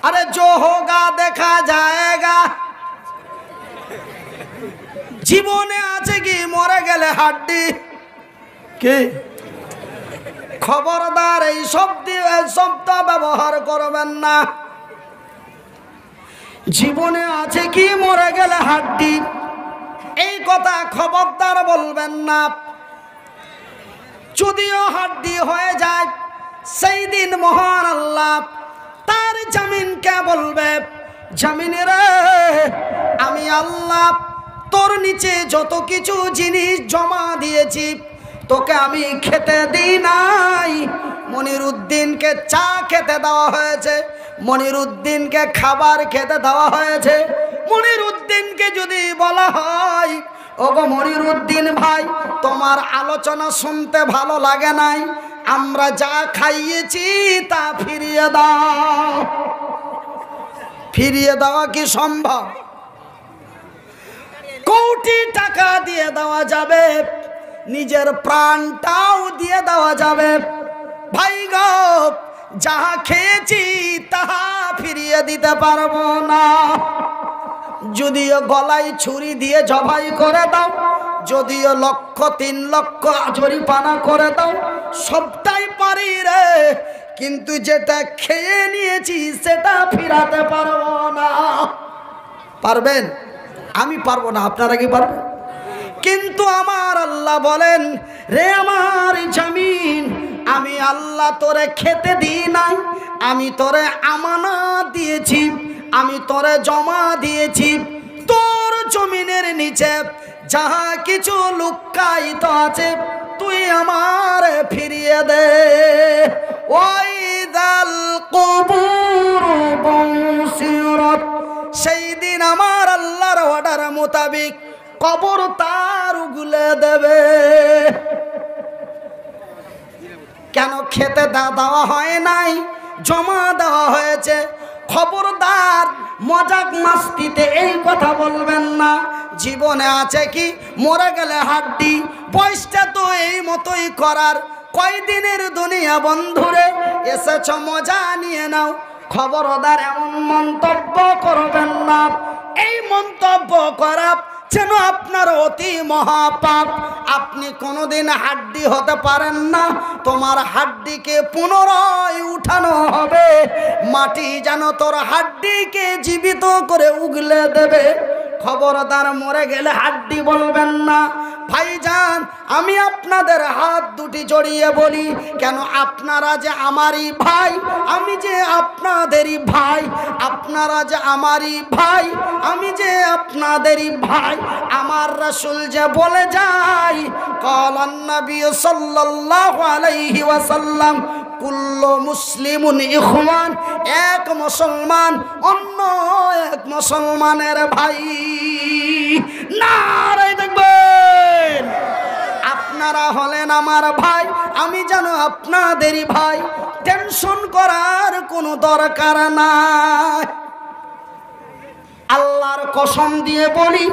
अरे जो होगा देखा जाएगा। জীবনে আছে কি মরে গেলে হাড্ডি কি? খবরদার এই শব্দ ব্যবহার করবেন না। জীবনে আছে কি মরে গেলে হাড্ডি, এই কথা খবরদার বলবেন না। যদিও হাড্ডি হয়ে যায়, সেই দিন মহান আল্লাহ তার জামিনকে বলবে, জামিনেরা আমি আল্লাহ তোর নিচে যত কিছু জিনিস জমা দিয়েছি তোকে আমি খেতে দিই নাই। মনিরুদ্দিনকে চা খেতে দেওয়া হয়েছে, মনিরুদ্দিনকে খাবার খেতে দেওয়া হয়েছে। মনিরুদ্দিনকে যদি বলা হয়, ওগো মনিরুদ্দিন ভাই তোমার আলোচনা শুনতে ভালো লাগে নাই, আমরা যা খাইয়েছি তা ফিরিয়ে দাও। ফিরিয়ে দেওয়া কি সম্ভব? কোটি টাকা দিয়ে দেওয়া যাবে, নিজের প্রাণটাও দিয়ে দেওয়া যাবে। ভাই গো, যাহা খেয়েছি তাহা ফিরিয়ে দিতে পারবো না। যদিও গলায় ছুরি দিয়ে জবাই করে দাও, যদিও 3 লক্ষ জরিমানা করে দাও, সবটাই পারি রে, কিন্তু যেটা খেয়ে নিয়েছি সেটা ফিরাতে পারবো না। পারবেন? আমি পারবো না, আপনারা কি পারবেন? কিন্তু আমার আল্লাহ বলেন, রে আমার জামিন, আমি আল্লাহ তোরে খেতে দিই নাই, আমি তোরে আমানত দিয়েছি, আমি তোরে জমা দিয়েছি। তোর জমিনের নিচে যাহা কিছু লুকায়িত আছে তুই আমারে ফিরিয়ে দে। ওয়াইদাল কুবুর বুসিরাত, সেই দিন আমার আল্লাহর অর্ডার মোতাবেক কবর তার উগলে দেবে। কেন খেতে দেওয়া হয় নাই, জমা দেওয়া হয়েছে। খবরদার মজাক মাস্তিতে এই কথা বলবেন না। জীবনে আছে কি মরে গেলে হাড্ডি, বয়সটা তো এই মতোই করার। কয়দিনের দুনিয়া বন্ধুরে, এসেছ মজা নিয়ে নাও। খবরদার এমন মন্তব্য করবেন না। এই মন্তব্য করা যেন আপনার অতি মহাপাপ। আপনি কোনোদিন হাড্ডি হতে পারেন না, তোমার হাড্ডিকে পুনরায় উঠানো হবে। মাটি যেন তোর হাড্ডিকে জীবিত করে উগলে দেবে। খবরদার মরে গেলে হাড্ডি বলবেন না। ভাইজান, আমি আপনাদের হাত দুটি জড়িয়ে বলি, কেন আপনারা যে আমারই ভাই, আমি যে আপনাদেরই ভাই। আপনারা যে আমারই ভাই, আমি যে আপনাদেরই ভাই। আমার রাসূল যে বলে যায়, ক্বালান নবী সাল্লাল্লাহু আলাইহি ওয়াসাল্লাম, কুল্লু মুসলিমুন ইখওয়ান, এক মুসলমান অন্য এক মুসলমানের ভাই। নারে দেখবেন, আপনারা হলেন আমার ভাই, আমি যেন আপনাদেরই ভাই। টেনশন করার কোনো দরকার নাই। আল্লাহর কসম দিয়ে বলি,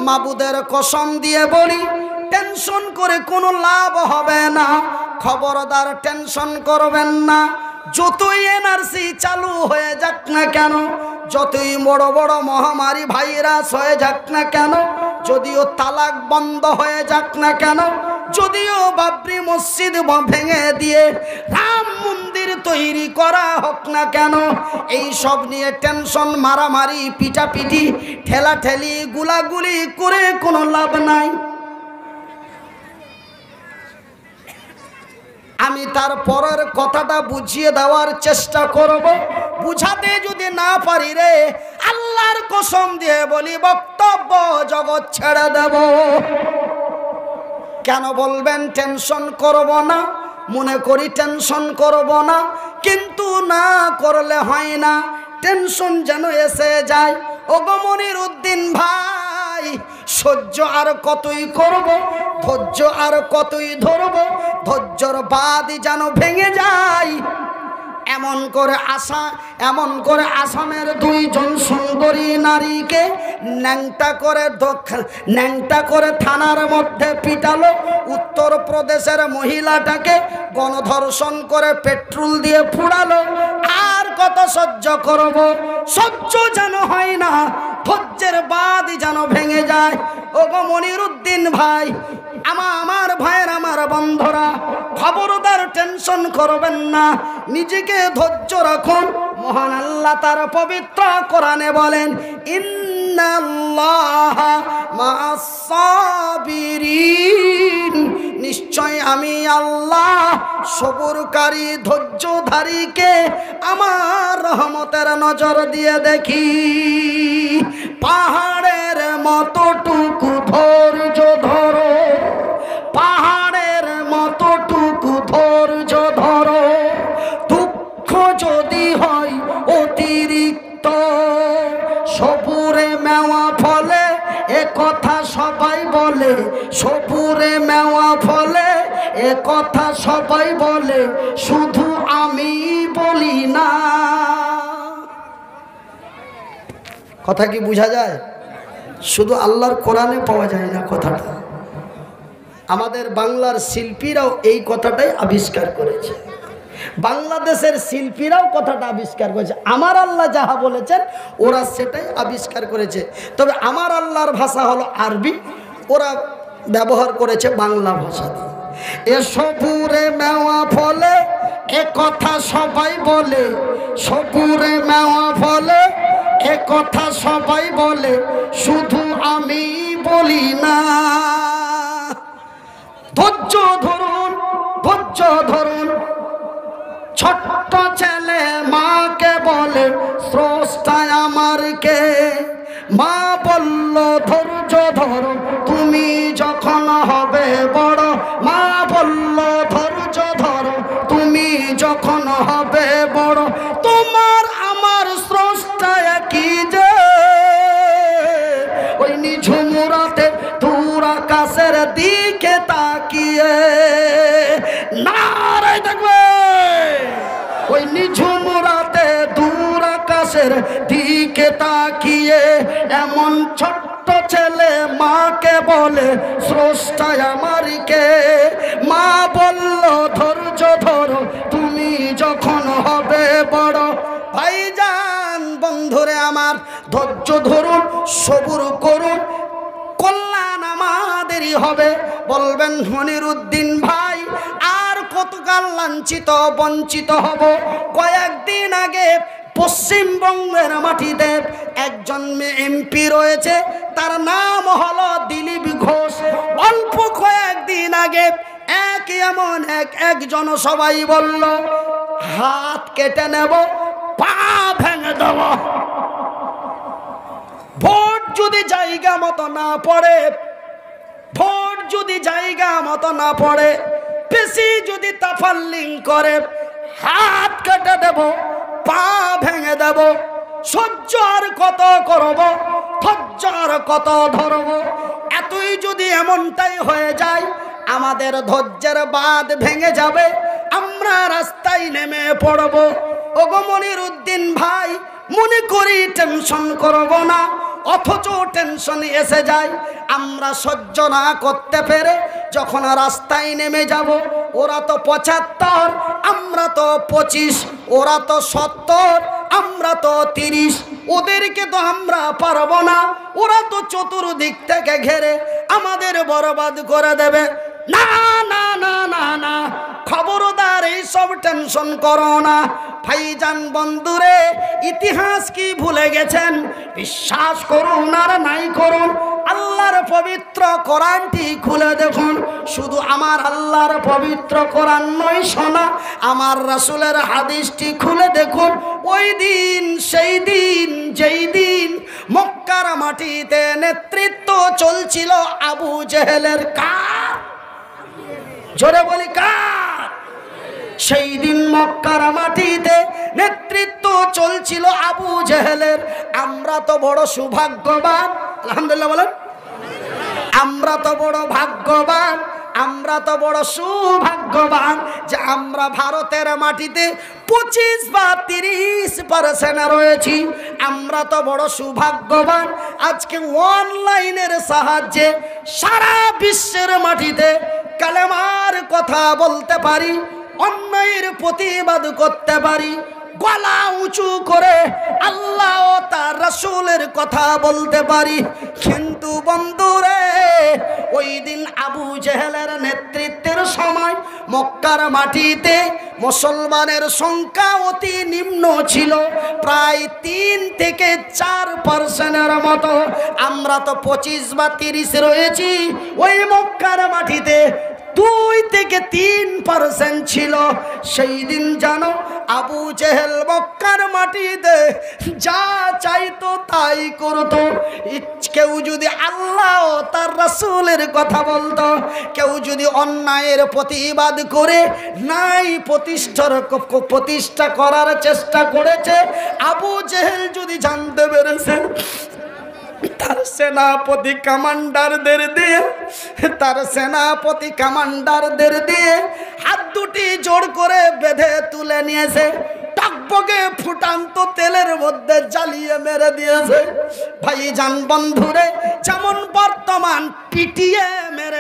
মাবুদের কসম দিয়ে বলি, টেনশন করে কোনো লাভ হবে না। খবরদার টেনশন করবেন না। যতই এনআরসি চালু হয়ে যাক না কেন, যতই বড় বড় মহামারী ভাইরাস হয়ে যাক না কেন, যদিও তালাক বন্ধ হয়ে যাক না কেন, যদিও বাবরি মসজিদ ভেঙে দিয়ে রাম মন্দির তৈরি করা হোক না কেন, এই সব নিয়ে টেনশন, মারামারি, পিটাপিটি, ঠেলাঠেলি, গুলাগুলি করে কোনো লাভ নাই। আমি তার পরের কথাটা বুঝিয়ে দেওয়ার চেষ্টা করব। বুঝাতে যদি না পারি রে, আল্লাহর কসম দিয়ে বলি, বক্তব্য জগৎ ছেড়ে দেব। কেন বলবেন টেনশন করব না? মনে করি টেনশন করব না, কিন্তু না করলে হয় না। টেনশন যেন এসে যায়। ওগো মনিরুদ্দিন ভাই, সহ্য আর কতই করব, ধৈর্য আর কতই ধরব, ধৈর্যর বাঁধ যেন ভেঙে যায়। এমন করে আসামের দুইজন সুন্দরী নারীকে ন্যাংটা করে থানার মধ্যে পিটালো। উত্তরপ্রদেশের মহিলাটাকে গণধর্ষণ করে পেট্রোল দিয়ে পুড়ালো। আর কত সহ্য করব? সহ্য যেন হয় না, ধৈর্যের বাঁধ যেন ভেঙে যায়। ওগো মনিরুদ্দিন ভাই, আমার ভাইয়ের, আমার বন্ধুরা, খবরদার টেনশন করবেন না, নিজেকে ধৈর্য রাখুন। মহান আল্লাহ তার পবিত্র কোরআনে বলেন, ইন্নাল্লাহা মা'আস সাবিরিন, নিশ্চয় আমি আল্লাহ সবুরকারী ধৈর্যধারীকে আমার রহমতের নজর দিয়ে দেখি। পাহাড়ের মতটুকু ধৈর্য ধরো, পাহাড়ের মতটুকু ধৈর্য ধরো, দুঃখ যদি হয় অতিরিক্ত সবুরে মেওয়া ফলে, এ কথা সবাই বলে, সবুরে মেওয়া ফলে, এ কথা সবাই বলে, শুধু আমি বলি না। কথা কি বোঝা যায়? শুধু আল্লাহর কোরআনে পাওয়া যায় না কথাটা। আমাদের বাংলার শিল্পীরাও এই কথাটাই আবিষ্কার করেছে, বাংলাদেশের শিল্পীরাও কথাটা আবিষ্কার করেছে। আমার আল্লাহ যাহা বলেছেন ওরা সেটাই আবিষ্কার করেছে। তবে আমার আল্লাহর ভাষা হলো আরবি, ওরা ব্যবহার করেছে বাংলা ভাষা। এ সবুরে মেওয়া ফলে, এ কথা সবাই বলে, সবুরে মেওয়া ফলে, এ কথা সবাই বলে, শুধু আমি বলি না। ধৈর্য ধরুন, ধৈর্য ধরুন। ছোট্ট ছেলে মাকে বলে, স্রষ্টা আমার কে? মা বলল, ধৈর্য ধরো, তুমি যখন হবে বড়। মা বলল, ধৈর্য ধরো, তুমি যখন হবে বড়। তোমার আমার স্রষ্টা একই যে, ওই নিঝুম রাতে দূর আকাশের দিকে তাকিয়ে, নারায় দেখবে, ওই নিঝুম রাতে দূর আকাশের দিকে তাকিয়ে, এমন ছোট্ট ছেলে মাকে বলে, স্রষ্টা আমার কে? মা বলল, ধৈর্য ধরো, তুমি যখন হবে বড়। ভাইজান, বন্ধুরে আমার, ধৈর্য ধরুন, সবুর করুন, কল্যাণ আমাদেরই হবে। বলবেন মনিরুদ্দিন ভাই, আর কতকাল লাঞ্ছিত বঞ্চিত হব? কয়েকদিন আগে পশ্চিমবঙ্গের মাটিতে একজন এমপি রয়েছে, তার নাম হলো দিলীপ ঘোষ। অল্প কয়েকদিন আগে একজন সবাই বলল, হাত কেটে নেব, পা ভেঙে দেব। ভোট যদি জায়গা মতো না পড়ে, ভোট যদি জায়গা মতো না পড়ে, বেশি যদি তাফাল্লিং করে, হাত কেটে দেব, পা ভেঙে দেব। সহ্য আর কত করব, ধৈর্য আর কত ধরব? এতই যদি এমনটাই হয়ে যায়, আমাদের ধৈর্যের বাঁধ ভেঙে যাবে, আমরা রাস্তায় নেমে পড়ব। ওগো মনিরুদ্দিন ভাই, মনে করি টেনশন করব না, অথচ টেনশন এসে যায়। আমরা সহ্য না করতে পেরে যখন রাস্তায় নেমে যাব, ওরা তো 75, আমরা তো 25, ওরা তো 70, আমরা তো 30, ওদেরকে তো আমরা পারবো না, ওরা তো চতুর্দিক থেকে ঘেরে আমাদের বরবাদ করে দেবে। না না না না না, খবরদার, এইসব টেনশন করো না। ভাইজান, বন্ধুরে, ইতিহাস কি ভুলে গেছেন? বিশ্বাস করুন আর নাই করুন, আল্লাহর পবিত্র কোরআনটি খুলে দেখুন। শুধু আমার আল্লাহর পবিত্র কোরআন নয় শোনা, আমার রাসূলের হাদিসটি খুলে দেখুন। ওই দিন, সেই দিন, যেই দিন মক্কার মাটিতে নেতৃত্ব চলছিল আবু জেহেলের। কার? জোরে বলি, কার? সেই দিন মক্কার মাটিতে নেতৃত্ব চলছিল আবু জেহেলের। আমরা তো বড় সৌভাগ্যবান, আলহামদুলিল্লাহ বলেন। আমরা তো বড় ভাগ্যবান, আমরা তো বড় সৌভাগ্যবান যে আমরা ভারতের মাটিতে 25 বা 30% রয়েছি। আমরা তো বড় সৌভাগ্যবান আজকে অনলাইনের সাহায্যে সারা বিশ্বের মাটিতে কালেমার কথা বলতে পারি, অন্যায়ের প্রতিবাদ করতে পারি, গলা উঁচু করে আল্লাহ ও তার রাসূলের কথা বলতে পারি। কিন্তু বন্ধুরে, ওই দিন আবু জেহেলের নেতৃত্বের সময় মক্কার মাটিতে মুসলমানের সংখ্যা অতি নিম্ন ছিল, প্রায় 3 থেকে 4% মতো। আমরা তো 25 বা 30 রয়েছি। ওই মক্কার মাটিতে 2 থেকে 3% ছিল। সেই দিন জানো আবু জেহেল মক্কার মাটিতে যা চাইতো তাই করতো। কেউ যদি আল্লাহ ও তার রাসূলের কথা বলতো, কেউ যদি অন্যায়ের প্রতিবাদ করে নাই প্রতিষ্ঠা করার চেষ্টা করেছে, আবু জেহেল যদি জানতে পেরেছে, তার সেনাপতি কামান্ডারদের দিয়ে হাত দুটি জোড় করে বেঁধে তুলে নিয়েছে, টকবগে ফুটান্ত তেলের মধ্যে জ্বালিয়ে মেরে দিয়েছে। ভাইজান বন্ধুরে, যেমন বর্তমান পিটিয়ে মেরে